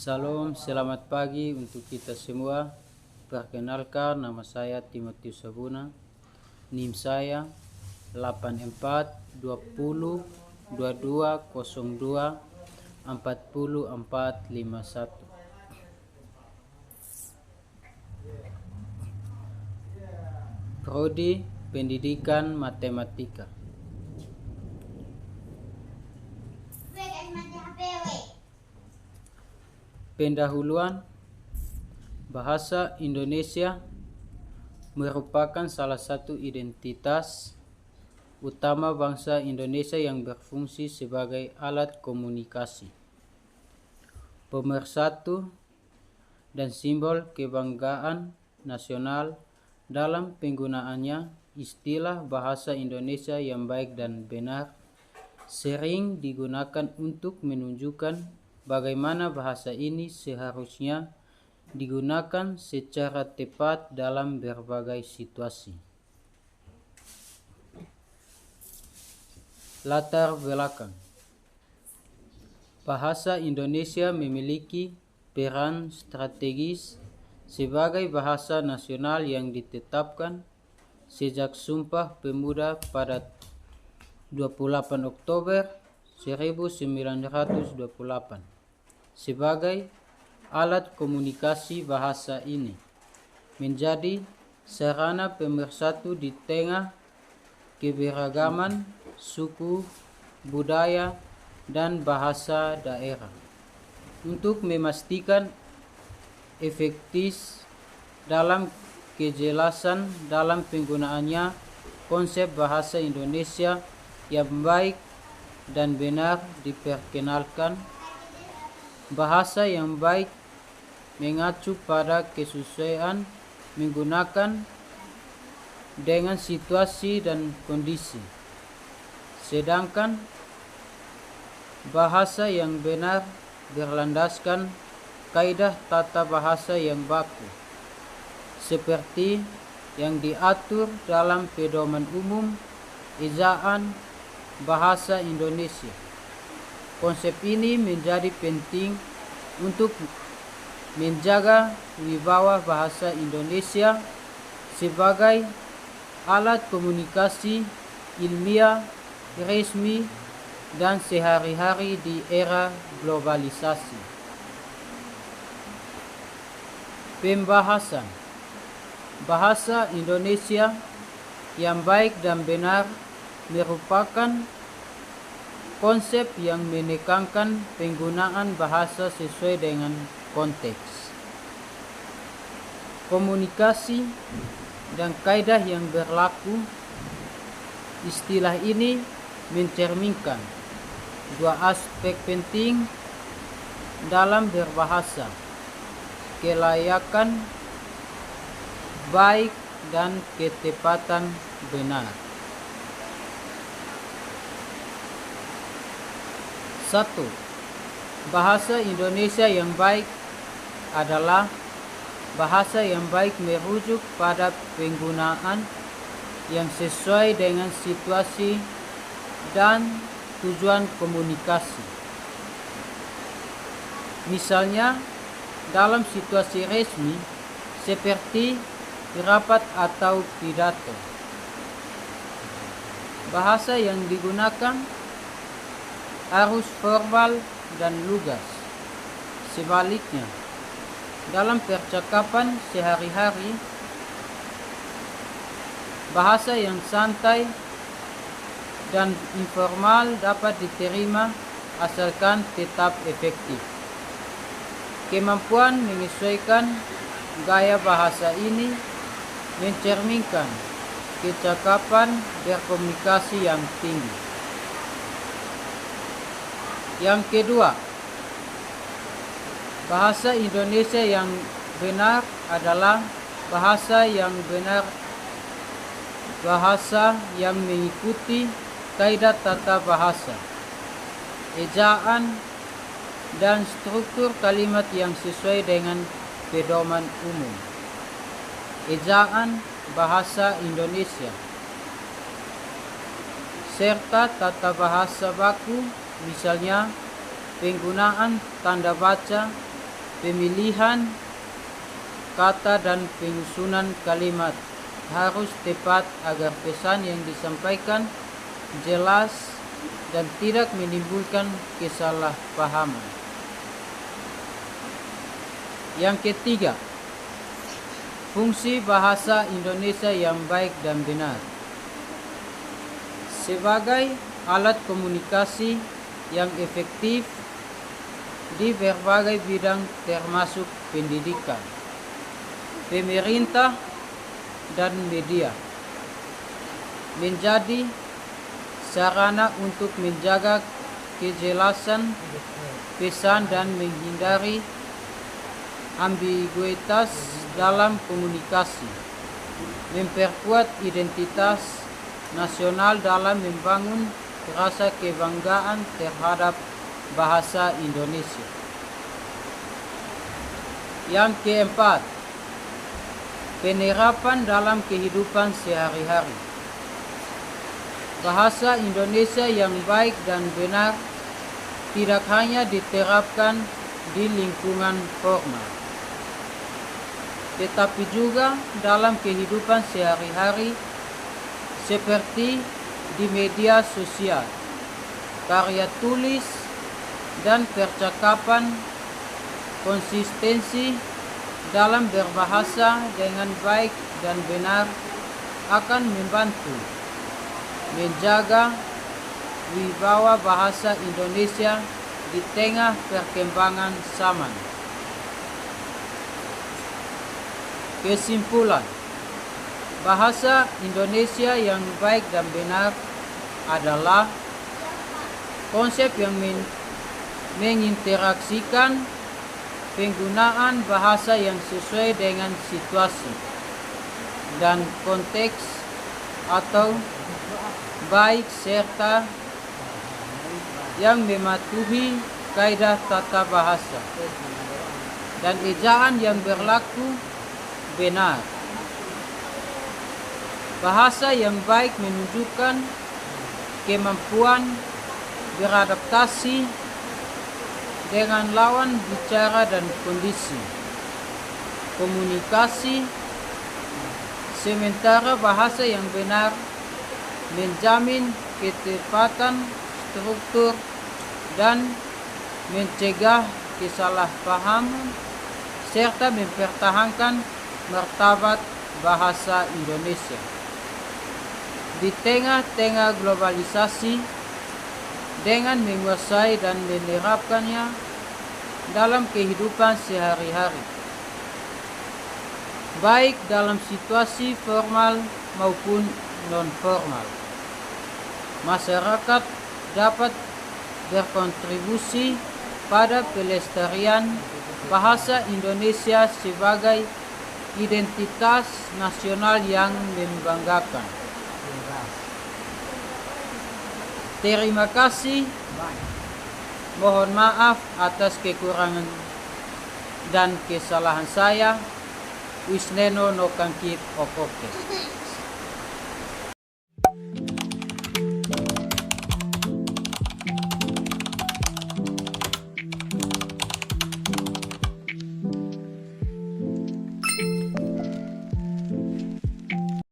Salam, selamat pagi untuk kita semua. Perkenalkan, nama saya Timotius Sabuna. NIM saya 842022024451. Prodi Pendidikan Matematika. Pendahuluan. Bahasa Indonesia merupakan salah satu identitas utama bangsa Indonesia yang berfungsi sebagai alat komunikasi, pemersatu, dan simbol kebanggaan nasional. Dalam penggunaannya, istilah bahasa Indonesia yang baik dan benar sering digunakan untuk menunjukkan bagaimana bahasa ini seharusnya digunakan secara tepat dalam berbagai situasi. Latar belakang. Bahasa Indonesia memiliki peran strategis sebagai bahasa nasional yang ditetapkan sejak Sumpah Pemuda pada 28 Oktober 1928 sebagai alat komunikasi. Bahasa ini menjadi sarana pemersatu di tengah keberagaman suku, budaya, dan bahasa daerah. Untuk memastikan efektif dalam kejelasan dalam penggunaannya, konsep bahasa Indonesia yang baik dan benar diperkenalkan. Bahasa yang baik mengacu pada kesesuaian menggunakan dengan situasi dan kondisi, sedangkan bahasa yang benar berlandaskan kaidah tata bahasa yang baku, seperti yang diatur dalam Pedoman Umum Ejaan Bahasa Indonesia. Konsep ini menjadi penting untuk menjaga wibawa bahasa Indonesia sebagai alat komunikasi ilmiah, resmi, dan sehari-hari di era globalisasi. Pembahasan. Bahasa Indonesia yang baik dan benar merupakan konsep yang menekankan penggunaan bahasa sesuai dengan konteks, komunikasi, dan kaidah yang berlaku. Istilah ini mencerminkan dua aspek penting dalam berbahasa: kelayakan baik dan ketepatan benar. 1. Bahasa Indonesia yang baik adalah bahasa yang baik merujuk pada penggunaan yang sesuai dengan situasi dan tujuan komunikasi. Misalnya, dalam situasi resmi seperti rapat atau pidato, bahasa yang digunakan harus formal dan lugas. Sebaliknya, dalam percakapan sehari-hari, bahasa yang santai dan informal dapat diterima asalkan tetap efektif. Kemampuan menyesuaikan gaya bahasa ini mencerminkan kecakapan berkomunikasi yang tinggi. Yang kedua, bahasa Indonesia yang benar adalah bahasa yang mengikuti kaidah tata bahasa, ejaan, dan struktur kalimat yang sesuai dengan Pedoman Umum Ejaan Bahasa Indonesia, serta tata bahasa baku, misalnya penggunaan tanda baca pemilihan kata dan penyusunan kalimat harus tepat agar pesan yang disampaikan jelas dan tidak menimbulkan kesalahpahaman. Yang ketiga, fungsi bahasa Indonesia yang baik dan benar. Sebagai alat komunikasi yang efektif di berbagai bidang termasuk pendidikan, pemerintah, dan media, menjadi sarana untuk menjaga kejelasan pesan dan menghindari ambiguitas dalam komunikasi, memperkuat identitas nasional dalam membangun rasa kebanggaan terhadap bahasa Indonesia. Yang keempat, penerapan dalam kehidupan sehari-hari. Bahasa Indonesia yang baik dan benar tidak hanya diterapkan di lingkungan formal, tetapi juga dalam kehidupan sehari-hari seperti di media sosial, karya tulis, dan percakapan. Konsistensi dalam berbahasa dengan baik dan benar akan membantu menjaga wibawa bahasa Indonesia di tengah perkembangan zaman. Kesimpulan, bahasa Indonesia yang baik dan benar adalah konsep yang menginteraksikan penggunaan bahasa yang sesuai dengan situasi dan konteks atau baik serta yang mematuhi kaidah tata bahasa dan ejaan yang berlaku benar. Bahasa yang baik menunjukkan kemampuan beradaptasi dengan lawan bicara dan kondisi komunikasi, sementara bahasa yang benar menjamin ketepatan struktur dan mencegah kesalahpahaman serta mempertahankan martabat bahasa Indonesia. Di tengah-tengah globalisasi, dengan menguasai dan menerapkannya dalam kehidupan sehari-hari, baik dalam situasi formal maupun non-formal, masyarakat dapat berkontribusi pada pelestarian bahasa Indonesia sebagai identitas nasional yang membanggakan. Terima kasih. Mohon maaf atas kekurangan dan kesalahan saya. Wisneno no kangkip okoke.